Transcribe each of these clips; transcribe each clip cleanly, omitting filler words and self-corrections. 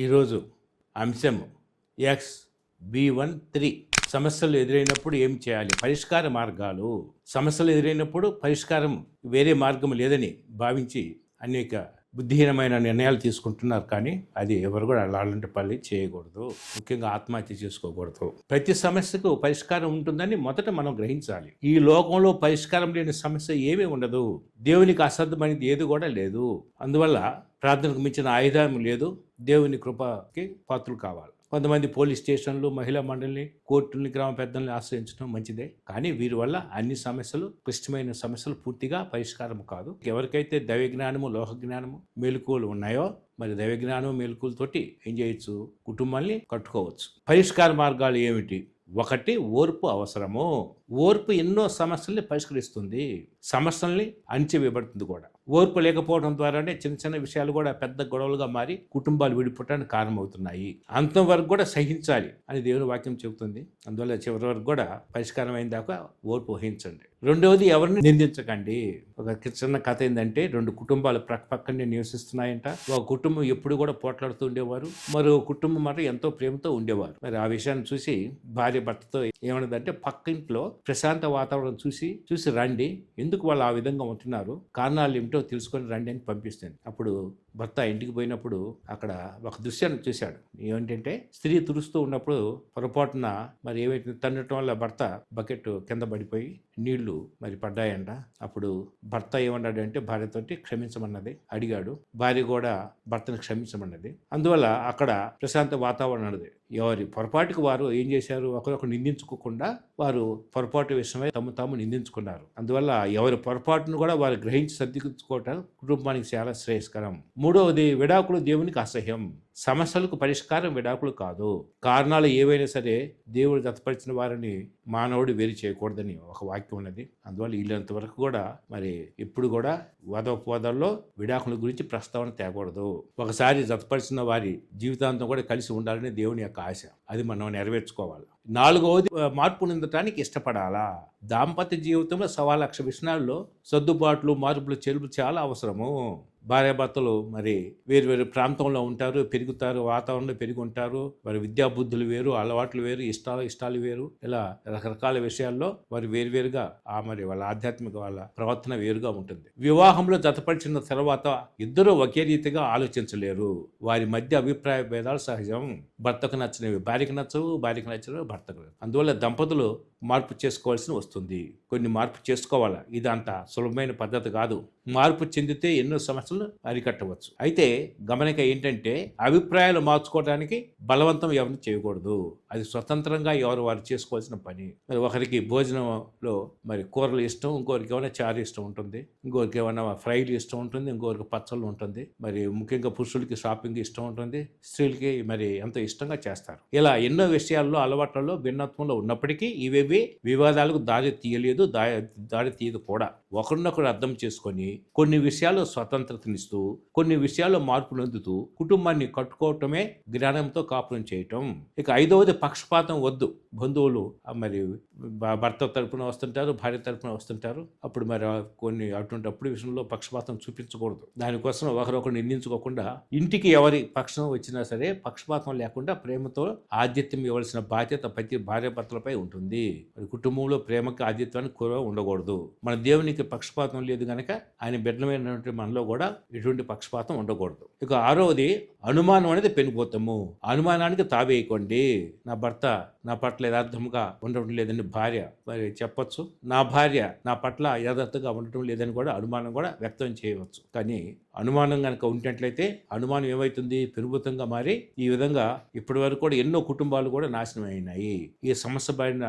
ఈరోజు అంశం XB13 సమస్యలు ఎదురైనప్పుడు ఏం చేయాలి, పరిష్కార మార్గాలు. సమస్యలు ఎదురైనప్పుడు పరిష్కారం వేరే మార్గం లేదని భావించి అనేక బుద్ధిహీనమైన నిర్ణయాలు తీసుకుంటున్నారు. కానీ అది ఎవరు కూడా అలాంటి పని చేయకూడదు. ముఖ్యంగా ఆత్మహత్య చేసుకోకూడదు. ప్రతి సమస్యకు పరిష్కారం ఉంటుందని మొదట మనం గ్రహించాలి. ఈ లోకంలో పరిష్కారం లేని సమస్య ఏమీ ఉండదు. దేవునికి అసాధ్యమైనది ఏది కూడా లేదు. అందువల్ల ప్రార్థనకు మించిన ఆయుధం లేదు. దేవుని కృపకి పాత్రలు కావాలి. కొంతమంది పోలీస్ స్టేషన్లు, మహిళా మండలిని, కోర్టుల్ని, గ్రామ పెద్దల్ని ఆశ్రయించడం మంచిదే. కానీ వీరి వల్ల అన్ని సమస్యలు, క్లిష్టమైన సమస్యలు పూర్తిగా పరిష్కారం కాదు. ఎవరికైతే దైవ జ్ఞానము, లోక జ్ఞానము, మెలకువలు ఉన్నాయో మరి దైవ జ్ఞానం మెలకువలతోటి ఏం చేయొచ్చు, కుటుంబాన్ని కట్టుకోవచ్చు. పరిష్కార మార్గాలు ఏమిటి? ఒకటి, ఓర్పు అవసరము. ఓర్పు ఎన్నో సమస్యల్ని పరిష్కరిస్తుంది, సమస్యల్ని అణిచివేయబడుతుంది కూడా. ఓర్పు లేకపోవడం ద్వారానే చిన్న చిన్న విషయాలు కూడా పెద్ద గొడవలుగా మారి కుటుంబాలు విడిపోవడానికి కారణమవుతున్నాయి. అంతం వరకు కూడా సహించాలి అని దేవుని వాక్యం చెబుతుంది. అందువల్ల చివరి వరకు కూడా పరిష్కారం అయిన దాకా ఓర్పు వహించండి. రెండవది, ఎవరిని నిందించకండి. ఒక చిన్న కథ ఏంటంటే, రెండు కుటుంబాలు పక్కనే నివసిస్తున్నాయంట. ఒక కుటుంబం ఎప్పుడు కూడా పోట్లాడుతూ ఉండేవారు, మరో కుటుంబం మాట ఎంతో ప్రేమతో ఉండేవారు. మరి ఆ విషయాన్ని చూసి భార్య భర్తతో ఏమన్నదంటే, పక్కింట్లో ప్రశాంత వాతావరణం చూసి రండి, ఎందుకు వాళ్ళు ఆ విధంగా ఉంటున్నారు, కారణాలు ఏమిటో తెలుసుకొని రండి అని పంపిస్తుంది. అప్పుడు భర్త ఇంటికి పోయినప్పుడు అక్కడ ఒక దృశ్యాన్ని చూశాడు. ఏమిటంటే, స్త్రీ తుడుస్తూ ఉన్నప్పుడు పొరపాటున మరి ఏమైతే తన్నటం వల్ల భర్త బకెట్ కింద పడిపోయి నీళ్లు మరి పడ్డాయంట. అప్పుడు భర్త ఏమన్నాడంటే భార్యతోటి క్షమించమన్నది అడిగాడు. భార్య కూడా భర్తను క్షమించమన్నది. అందువల్ల అక్కడ ప్రశాంత వాతావరణం అన్నది. ఎవరి పొరపాటుకు వారు ఏం చేశారు, ఒకరొకరు నిందించుకోకుండా వారు పొరపాటు విషయమై తాము నిందించుకున్నారు. అందువల్ల ఎవరి పొరపాటును కూడా వారు గ్రహించి సర్దిద్దుకోవటం కుటుంబానికి చాలా శ్రేయస్కరం. మూడవది, విడాకులు దేవునికి అసహ్యం. సమస్యలకు పరిష్కారం విడాకులు కాదు. కారణాలు ఏవైనా సరే దేవుడు జతపరిచిన వారిని మానవుడు వేరు చేయకూడదని ఒక వాక్యం ఉన్నది. అందువల్ల వీళ్ళంత వరకు కూడా మరి ఎప్పుడు కూడా వాదోపవాదాల్లో విడాకుల గురించి ప్రస్తావన తేకూడదు. ఒకసారి జతపరిచిన వారి జీవితాంతం కూడా కలిసి ఉండాలని దేవుని యొక్క ఆశ. అది మనం నెరవేర్చుకోవాలి. నాలుగవది, మార్పు నిందటానికి ఇష్టపడాలా. దాంపత్య జీవితంలో 1,00,000 విషయాల్లో సర్దుబాట్లు, మార్పులు, చెలుపులు చాలా అవసరము. భార్యాభర్తలు మరి వేరు వేరు ప్రాంతంలో ఉంటారు, పెరుగుతారు, వాతావరణంలో పెరిగి ఉంటారు. మరి విద్యాబుద్ధులు వేరు, అలవాట్లు వేరు, ఇష్టాలు వేరు, ఇలా రకరకాల విషయాల్లో వారు వేరువేరుగా మరి వాళ్ళ ఆధ్యాత్మిక వాళ్ళ ప్రవర్తన వేరుగా ఉంటుంది. వివాహంలో జతపరిచిన తర్వాత ఇద్దరూ ఒకే రీతిగా ఆలోచించలేరు. వారి మధ్య అభిప్రాయ భేదాలు సహజం. భర్తకు నచ్చినవి భార్యకు నచ్చవు, భార్యకు నచ్చినవి భర్తకు. అందువల్ల దంపతులు మార్పు చేసుకోవాల్సి వస్తుంది. కొన్ని మార్పు చేసుకోవాలా. ఇది అంత సులభమైన పద్ధతి కాదు. మార్పు చెందితే ఎన్నో సమస్యలు అరికట్టవచ్చు. అయితే గమనిక ఏంటంటే, అభిప్రాయాలు మార్చుకోవడానికి బలవంతం ఎవరిని చేయకూడదు. అది స్వతంత్రంగా ఎవరు వారు చేసుకోవాల్సిన పని. మరి ఒకరికి భోజనంలో మరి కూరలు ఇష్టం, ఇంకొకరికి ఏమైనా చారు ఇష్టం ఉంటుంది, ఇంకొకరికి ఏమైనా ఫ్రైలు ఇష్టం ఉంటుంది, ఇంకొకరికి పచ్చళ్ళు ఉంటుంది. మరి ముఖ్యంగా పురుషులకి షాపింగ్ ఇష్టం ఉంటుంది, స్త్రీలకి మరి ఎంతో ఇష్టంగా చేస్తారు. ఇలా ఎన్నో విషయాల్లో, అలవాట్లలో భిన్నత్వంలో ఉన్నప్పటికీ ఇవేవి వివాదాలకు దారి తీయలేదు, దారి తీయదు కూడా. ఒకరినొకరు అర్థం చేసుకొని కొన్ని విషయాల్లో స్వతంత్రతనిస్తూ, కొన్ని విషయాల్లో మార్పు నొందుతూ కుటుంబాన్ని కట్టుకోవటమే జ్ఞానంతో కాపురం చేయటం. ఇక ఐదవది, పక్షపాతం వద్దు. బంధువులు మరి భర్త తరపున వస్తుంటారు, భార్య తరపున వస్తుంటారు. అప్పుడు మరి కొన్ని అటువంటిప్పుడు విషయంలో పక్షపాతం చూపించకూడదు. దానికోసం ఒకరొకరు నిందించుకోకుండా ఇంటికి ఎవరి పక్షం వచ్చినా సరే పక్షపాతం లేకుండా ప్రేమతో ఆతిథ్యం ఇవ్వాల్సిన బాధ్యత ప్రతి భార్య భర్తలపై ఉంటుంది. మరి కుటుంబంలో ప్రేమకి ఆతిథ్యానికి కూర ఉండకూడదు. మన దేవునికి పక్షపాతం లేదు కనుక ఆయన బిడ్డలమైనటువంటి మనలో కూడా ఎటువంటి పక్షపాతం ఉండకూడదు. ఇక ఆరవది, అనుమానం అనేది పెనుపోతాము. అనుమానానికి తావేయకండి. నా భర్త నా పట్ల యథార్థంగా ఉండటం లేదని భార్య మరి చెప్పొచ్చు. నా భార్య నా పట్ల యథార్థంగా ఉండటం లేదని కూడా అనుమానం కూడా వ్యక్తం చేయవచ్చు. కానీ అనుమానం కనుక ఉంటట్లయితే అనుమానం ఏమవుతుంది, పెనుభూతంగా మారి ఈ విధంగా ఇప్పటి వరకు కూడా ఎన్నో కుటుంబాలు కూడా నాశనం అయినాయి. ఈ సమస్య పడిన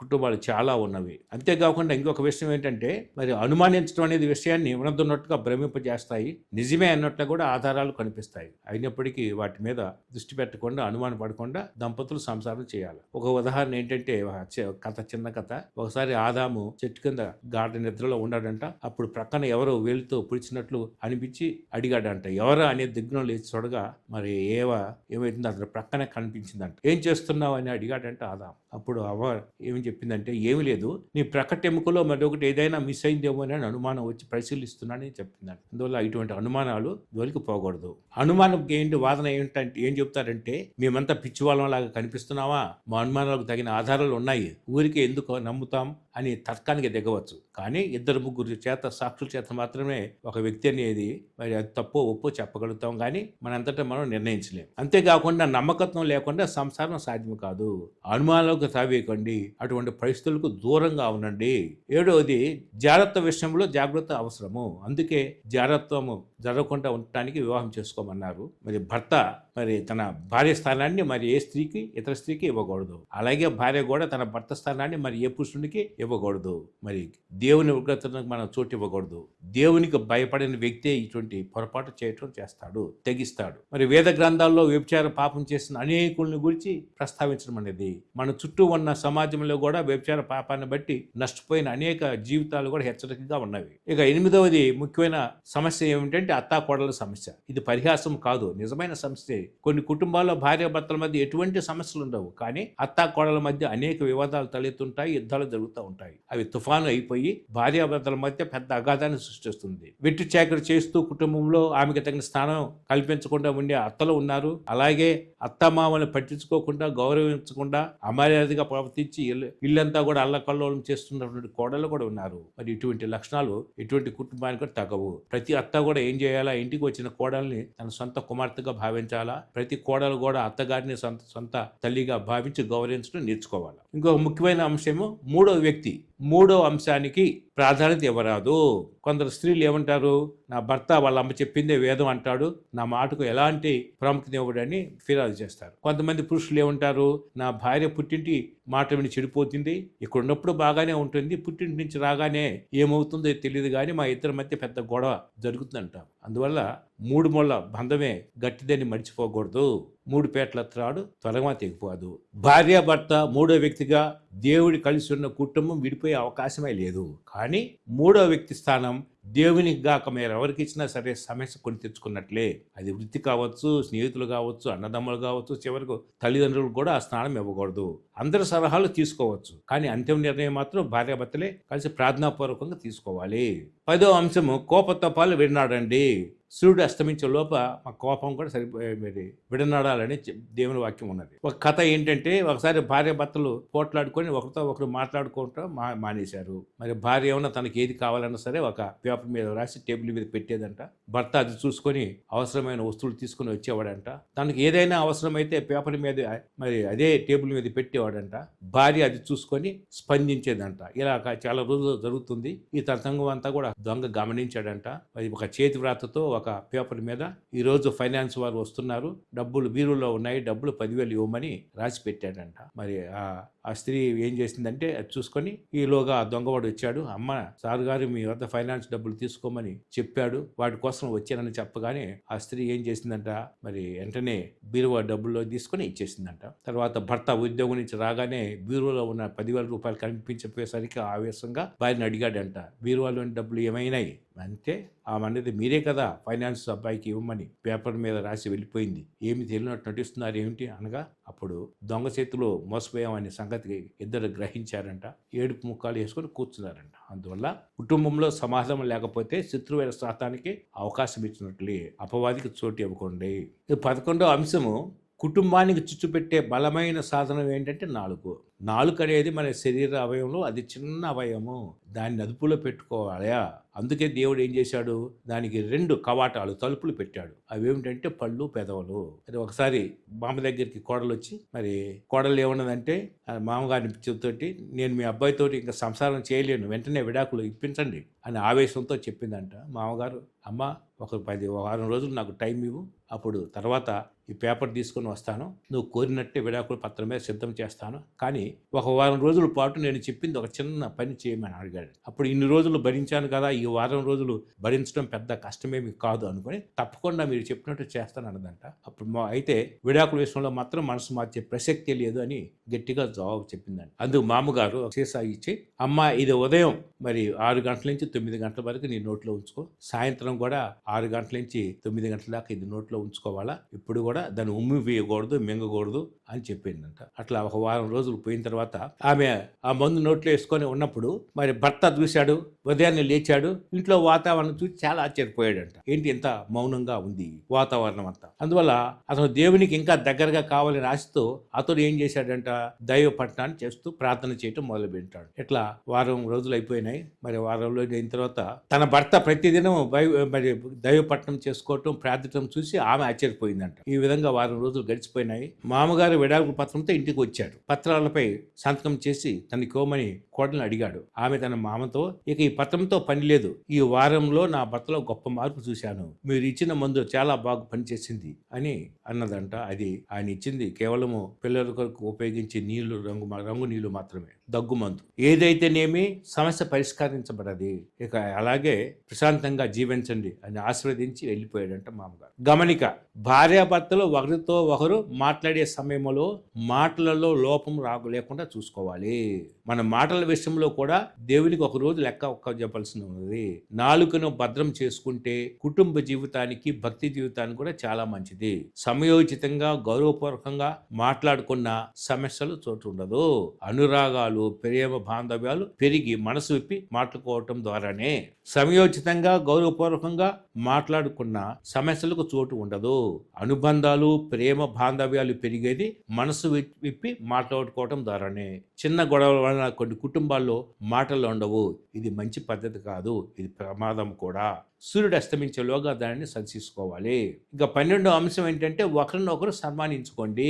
కుటుంబాలు చాలా ఉన్నవి. అంతేకాకుండా ఇంకొక విషయం ఏంటంటే, మరి అనుమానించడం అనేది విషయాన్ని ఉన్నట్టుగా భ్రమింపజేస్తాయి. నిజమే అన్నట్లు కూడా ఆధారాలు కనిపిస్తాయి. అయినప్పటికీ వాటి మీద దృష్టి పెట్టకుండా, అనుమానం పడకుండా దంపతులు సంసారం చేయాలి. ఒక ఉదాహరణ ఏంటంటే, కథ, చిన్న కథ. ఒకసారి ఆదాము చెట్టు కింద గాఢ నిద్రలో ఉన్నాడంట. అప్పుడు ప్రక్కన ఎవరో వేలుతో పిలిచినట్లు అనిపించి అడిగాడంట. ఎవరా అనే దిగ్గున లేచి చూడగా మరి ఏమైతుంది, అతను ప్రక్కనే కనిపించిందంట. ఏం చేస్తున్నావు అని అడిగాడంట ఆదాం. అప్పుడు అవ్వ ఏమి చెప్పిందంటే, ఏమి లేదు, నీ ప్రకటెముకలో మరొకటి ఏదైనా మిస్ అయిందేమో అని అనుమానం వచ్చి పరిశీలిస్తున్నానని చెప్పిందంట. అందువల్ల ఇటువంటి అనుమానాలు జోలికి పోకూడదు. అనుమానం ఏంటి, వాదన ఏంటంటే ఏం చెప్తారంటే, మేమంతా పిచ్చివాళ్ళం లాగా కనిపిస్తున్నావా, మా అనుమానాలకు తగిన ఆధారాలు ఉన్నాయి, ఊరికే ఎందుకు నమ్ముతాం అని తర్కానికి దిగవచ్చు. కానీ 2-3 చేత సాక్షుల చేత మాత్రమే ఒక వ్యక్తి అనేది మరి అది తప్పో ఒప్పో చెప్పగలుగుతాం, కానీ మనంతటా మనం నిర్ణయించలేం. అంతేకాకుండా నమ్మకత్వం లేకుండా సంసారం సాధ్యం కాదు. అనుమానాలకు తావేయకండి, అటువంటి పరిస్థితులకు దూరంగా ఉండండి. 7వది, జాగ్రత్త విషయంలో జాగ్రత్త అవసరము. అందుకే జాగ్రత్తము జరగకుండా ఉండటానికి వివాహం చేసుకోమన్నారు. మరి భర్త మరి తన భార్య స్థానాన్ని మరి ఏ స్త్రీకి ఇతర స్త్రీకి ఇవ్వకూడదు. అలాగే భార్య కూడా తన భర్త స్థానాన్ని మరి ఏ పురుషునికి ఇవ్వకూడదు. మరి దేవుని ఉగ్రతకు మనం చోటు ఇవ్వకూడదు. దేవునికి భయపడిన వ్యక్తే ఇటువంటి పొరపాటు చేస్తాడు, తెగిస్తాడు. మరి వేద గ్రంథాల్లో వ్యభిచార పాపం చేసిన అనేకుల్ని గురించి ప్రస్తావించడం అనేది, మన చుట్టూ ఉన్న సమాజంలో కూడా వ్యభిచార పాపాన్ని బట్టి నష్టపోయిన అనేక జీవితాలు కూడా హెచ్చరికగా ఉన్నవి. ఇక 8వది ముఖ్యమైన సమస్య ఏమిటంటే అత్తాకోడల సమస్య. ఇది పరిహాసం కాదు, నిజమైన సమస్య. కొన్ని కుటుంబాల్లో భార్యాభర్తల మధ్య ఎటువంటి సమస్యలు ఉండవు, కానీ అత్తాకోడల మధ్య అనేక వివాదాలు తలెత్తుంటాయి, యుద్ధాలు జరుగుతూ ఉంటాయి. అవి తుఫాను అయిపోయి భార్యాభర్తల మధ్య పెద్ద అగాధాన్ని సృష్టిస్తుంది. వెట్టి చాకరీ చేస్తూ కుటుంబంలో ఆమెకు తగిన స్థానం కల్పించకుండా ఉండే అత్తలు ఉన్నారు. అలాగే అత్తమామల్ని పట్టించుకోకుండా, గౌరవించకుండా, అమర్యాదగా ప్రవర్తించి ఇల్లంతా కూడా అల్లకల్లోలం చేస్తున్నటువంటి కోడళ్ళు కూడా ఉన్నారు. మరి ఇటువంటి లక్షణాలు ఎటువంటి కుటుంబానికి కూడా తగవు. ప్రతి అత్త కూడా ఏం చేయాలా, ఇంటికి వచ్చిన కోడల్ని తన సొంత కుమార్తెగా భావించాలా. ప్రతి కోడలు కూడా అత్తగారిని సొంత తల్లిగా భావించి గౌరవించడం నేర్చుకోవాలి. ఇంకొక ముఖ్యమైన అంశము మూడో వ్యక్తి. మూడో అంశానికి ప్రాధాన్యత ఇవ్వరాదు. కొందరు స్త్రీలు ఏమంటారు, నా భర్త వాళ్ళ అమ్మ చెప్పిందే వేదం అంటాడు, నా మాటకు ఎలాంటి ప్రాముఖ్యత ఇవ్వడని ఫిర్యాదు చేస్తారు. కొంతమంది పురుషులు ఏమంటారు, నా భార్య పుట్టింటి మాట విని చెడిపోతుంది, ఇక్కడ ఉన్నప్పుడు బాగానే ఉంటుంది, పుట్టింటి నుంచి రాగానే ఏమవుతుందో తెలియదు, కానీ మా ఇద్దరి మధ్య పెద్ద గొడవ జరుగుతుందంటాం. అందువల్ల 3 ముళ్ళ బంధమే గట్టిదని మర్చిపోకూడదు. 3 పేట్ల త్రాడు త్వరగా తెగిపోదు. భార్యాభర్త మూడో వ్యక్తిగా దేవుడి కలిసి ఉన్న కుటుంబం విడిపోయే అవకాశమే లేదు. కానీ 3వ వ్యక్తి స్థానం దేవునికి గాక మీరు ఎవరికి ఇచ్చినా సరే సమస్య కొని తెచ్చుకున్నట్లే. అది వృత్తి కావచ్చు, స్నేహితులు కావచ్చు, అన్నదమ్ములు కావచ్చు, చివరకు తల్లిదండ్రులు కూడా ఆ స్థానం ఇవ్వకూడదు. అందరి సలహాలు తీసుకోవచ్చు, కానీ అంతిమ నిర్ణయం మాత్రం భార్యాభర్తలే కలిసి ప్రార్థనాపూర్వకంగా తీసుకోవాలి. 10వ అంశము కోపతపాలు విడనాడండి. సూర్యుడు అస్తమించే లోప మా కోపం కూడా మరి విడనాడాలని దేవుని వాక్యం ఉన్నది. ఒక కథ ఏంటంటే, ఒకసారి భార్యాభర్తలు పోట్లాడుకొని ఒకరితో ఒకరు మాట్లాడుకోవటం మానేశారు. మరి భార్య ఏమన్నా తనకి ఏది కావాలన్నా సరే ఒక పేపర్ మీద రాసి టేబుల్ మీద పెట్టేదంట. భర్త అది చూసుకొని అవసరమైన వస్తువులు తీసుకుని వచ్చేవాడంట. తనకి ఏదైనా అవసరమైతే పేపర్ మీద మరి అదే టేబుల్ మీద పెట్టేవాడంట. భార్య అది చూసుకొని స్పందించేదంట. ఇలా చాలా రోజులు జరుగుతుంది. ఈ తతంగం అంతా కూడా దొంగ గమనించాడంట. మరి ఒక చేతి వ్రాతతో ఒక పేపర్ మీద, ఈరోజు ఫైనాన్స్ వారు వస్తున్నారు, డబ్బులు బీరులో ఉన్నాయి, డబ్బులు 10,000 ఇవ్వమని రాసి పెట్టాడంట. మరి ఆ స్త్రీ ఏం చేసిందంటే అది చూసుకొని, ఈలోగా ఆ దొంగవాడు వచ్చాడు. అమ్మ, సార్ గారు మీ వద్ద ఫైనాన్స్ డబ్బులు తీసుకోమని చెప్పాడు, వాటి కోసం వచ్చానని చెప్పగానే ఆ స్త్రీ ఏం చేసిందంట, మరి వెంటనే బీరువా డబ్బుల్లో తీసుకొని ఇచ్చేసిందంట. తర్వాత భర్త ఉద్యోగం నుంచి రాగానే బీరువాలో ఉన్న 10,000 రూపాయలు కనిపించపోయేసరికి ఆవేశంగా భార్యని అడిగాడంట, బీరువాలోని డబ్బులు ఏమైనాయి అంటే, ఆమె మీరే కదా ఫైనాన్స్ అబ్బాయికి ఇవ్వమని పేపర్ మీద రాసి వెళ్ళిపోయింది, ఏమి తెలియనట్టు నటిస్తున్నారు ఏమిటి అనగా, అప్పుడు దొంగ చేతిలో మోసపోయామనే సంగతి ఇద్దరు గ్రహించారంట. ఏడుపు ముఖాలు వేసుకొని కూర్చున్నారంట. అందువల్ల కుటుంబంలో సమాధానం లేకపోతే శత్రువైన శాతానికి అవకాశం ఇచ్చినట్లే, అపవాదికి చోటు ఇవ్వకండి. 11వ అంశము, కుటుంబానికి చుట్టుపెట్టే బలమైన సాధనం ఏంటంటే నాలుక. నాలుక అనేది మన శరీర అవయవంలో అది చిన్న అవయవము, దాన్ని అదుపులో పెట్టుకోవాలి. అందుకే దేవుడు ఏం చేశాడు, దానికి 2 కవాటాలు, తలుపులు పెట్టాడు. అవి ఏమిటంటే పళ్ళు, పెదవులు. అది ఒకసారి మామ దగ్గరికి కోడలు వచ్చి, మరి కోడలు ఏమన్నదంటే మామగారిని చెబుతోటి, నేను మీ అబ్బాయితోటి ఇంకా సంసారం చేయలేను, వెంటనే విడాకులు ఇప్పించండి అని ఆవేశంతో చెప్పిందంట. మామగారు, అమ్మ ఒక వారం రోజులు నాకు టైం ఇవ్వు, అప్పుడు తర్వాత ఈ పేపర్ తీసుకొని వస్తాను, నువ్వు కోరినట్టే విడాకుల పత్రం మీద సిద్ధం చేస్తాను, కానీ ఒక వారం రోజుల పాటు నేను చెప్పింది ఒక చిన్న పని చేయమని అడిగాడు. అప్పుడు ఇన్ని రోజులు భరించాను కదా, ఈ వారం రోజులు భరించడం పెద్ద కష్టమేమి కాదు అనుకుని తప్పకుండా మీరు చెప్పినట్టు చేస్తాను అన్నదంట. అప్పుడు అయితే విడాకుల విషయంలో మాత్రం మనసు మార్చే ప్రసక్తి లేదు అని గట్టిగా జవాబు చెప్పిందండి. అందుకు మామగారు సీసా ఇచ్చి, అమ్మ ఇది ఉదయం మరి 6 గంటల నుంచి 9 గంటల వరకు నీ నోట్లో ఉంచుకో, సాయంత్రం కూడా 6 గంటల నుంచి 9 గంటల దాకా ఇది నోట్లో ఉంచుకోవాలా, ఇప్పుడు కూడా దాన్ని ఉమ్మి వేయకూడదు, మింగకూడదు అని చెప్పిందంట. అట్లా ఒక వారం రోజులు పోయిన తర్వాత ఆమె ఆ మందు నోట్లో వేసుకొని ఉన్నప్పుడు మరి భర్త చూశాడు, ఉదయాన్నే లేచాడు, ఇంట్లో వాతావరణం చూసి చాలా ఆశ్చర్యపోయాడంట. ఏంటి ఇంత మౌనంగా ఉంది వాతావరణం అంతా. అందువల్ల అతను దేవునికి ఇంకా దగ్గరగా కావాలని ఆశతో అతను ఏం చేశాడంట, దైవ పట్టణాన్ని చేస్తూ ప్రార్థన చేయటం మొదలుపెట్టాడు. ఇట్లా వారం రోజులు అయిపోయినాయి. మరి వారం రోజులు అయిన తర్వాత తన భర్త ప్రతిదినం మరి దైవ పట్టణం చేసుకోవటం, ప్రార్థించడం చూసి ఆమె ఆశ్చర్యపోయిందంట. ఈ విధంగా వారం రోజులు గడిచిపోయినాయి. మామగారు విడాకుల పత్రంతో ఇంటికి వచ్చాడు. పత్రాలపై సంతకం చేసి తనకి కోమని కోడలను అడిగాడు. ఆమె తన మామతో, ఇక ఈ పత్రంతో పని లేదు, ఈ వారంలో నా భర్తలో గొప్ప మార్పు చూశాను, మీరు ఇచ్చిన మందు చాలా బాగా పనిచేసింది అని అన్నదంట. అది ఆయన ఇచ్చింది కేవలము పిల్లల కొరకు ఉపయోగించే నీళ్లు, రంగు నీళ్లు మాత్రమే, దగ్గు మందు. ఏదైతేనేమి సమస్య పరిష్కరించబడది, ఇక అలాగే ప్రశాంతంగా జీవించండి అని ఆశీర్వదించి వెళ్ళిపోయాడంట మామగారు. గమనిక, భార్యాభర్తలు ఒకరితో ఒకరు మాట్లాడే సమయంలో మాటలలో లోపం లేకుండా చూసుకోవాలి. మన మాటల విషయంలో కూడా దేవునికి ఒక రోజు లెక్క చెప్పాల్సి ఉన్నది. నాలుకను భద్రం చేసుకుంటే కుటుంబ జీవితానికి, భక్తి జీవితానికి కూడా చాలా మంచిది. సమయోచితంగా గౌరవపూర్వకంగా మాట్లాడుకున్న సమస్యలు చోటు ఉండదు. అనురాగాలు, ప్రేమ బాంధవ్యాలు పెరిగి మనసు విప్పి మాట్లాడుకోవటం ద్వారానే సమయోచితంగా గౌరవపూర్వకంగా మాట్లాడుకున్న సమస్యలకు చోటు ఉండదు. అనుబంధాలు, ప్రేమ బాంధవ్యాలు పెరిగేది మనసు విప్పి మాట్లాడుకోవటం ద్వారానే. చిన్న గొడవల వలన కొన్ని కుటుంబాల్లో మాటలు ఉండవు. ఇది మంచి పద్ధతి కాదు, ఇది ప్రమాదం కూడా. సూర్యుడు అస్తమించేలోగా దానిని సరిచేసుకోవాలి. ఇంకా 12వ అంశం ఏంటంటే ఒకరినొకరు సన్మానించుకోండి.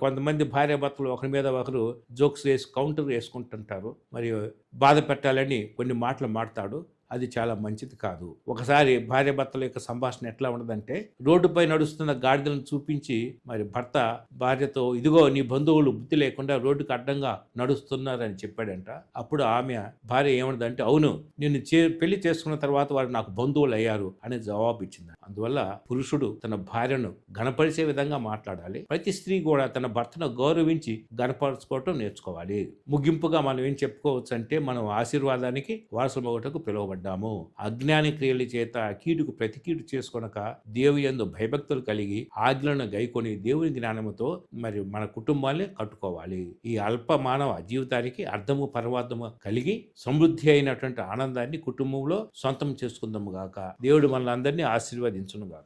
కొంతమంది భార్యాభర్తలు ఒకరి మీద ఒకరు జోక్స్ కౌంటర్ వేసుకుంటుంటారు. మరియు బాధ పెట్టాలని కొన్ని మాటలు మాట్లాడు, అది చాలా మంచిది కాదు. ఒకసారి భార్యాభర్తల యొక్క సంభాషణ ఎట్లా ఉండదంటే, రోడ్డుపై నడుస్తున్న గాడిదలను చూపించి మరి భర్త భార్యతో, ఇదిగో నీ బంధువులు బుద్ధి లేకుండా రోడ్డుకు అడ్డంగా నడుస్తున్నారని చెప్పాడంట. అప్పుడు ఆమె భార్య ఏమన్నదంటే, అవును, నేను పెళ్లి చేసుకున్న తర్వాత వారు నాకు బంధువులు అయ్యారు అని జవాబు ఇచ్చింది. అందువల్ల పురుషుడు తన భార్యను గణపరిచే విధంగా మాట్లాడాలి. ప్రతి స్త్రీ కూడా తన భర్తను గౌరవించి గణపరచుకోవటం నేర్చుకోవాలి. ముగింపుగా మనం ఏం చెప్పుకోవచ్చు అంటే, మనం ఆశీర్వాదానికి వారసులమగుటకు పిలువబడ్డాము. అజ్ఞాని క్రియల చేత కీడుకు ప్రతి కీడు చేసుకొనక దేవుని యందు భయభక్తులు కలిగి ఆజ్ఞలను గైకొని దేవుని జ్ఞానముతో మరి మన కుటుంబాన్ని కట్టుకోవాలి. ఈ అల్ప మానవ జీవితానికి అర్థము పరమార్థము కలిగి సమృద్ధి అయినటువంటి ఆనందాన్ని కుటుంబంలో సొంతం చేసుకుందాము గాక. దేవుడు మనల్ని అందరినీ ఆశీర్వదించును గాక.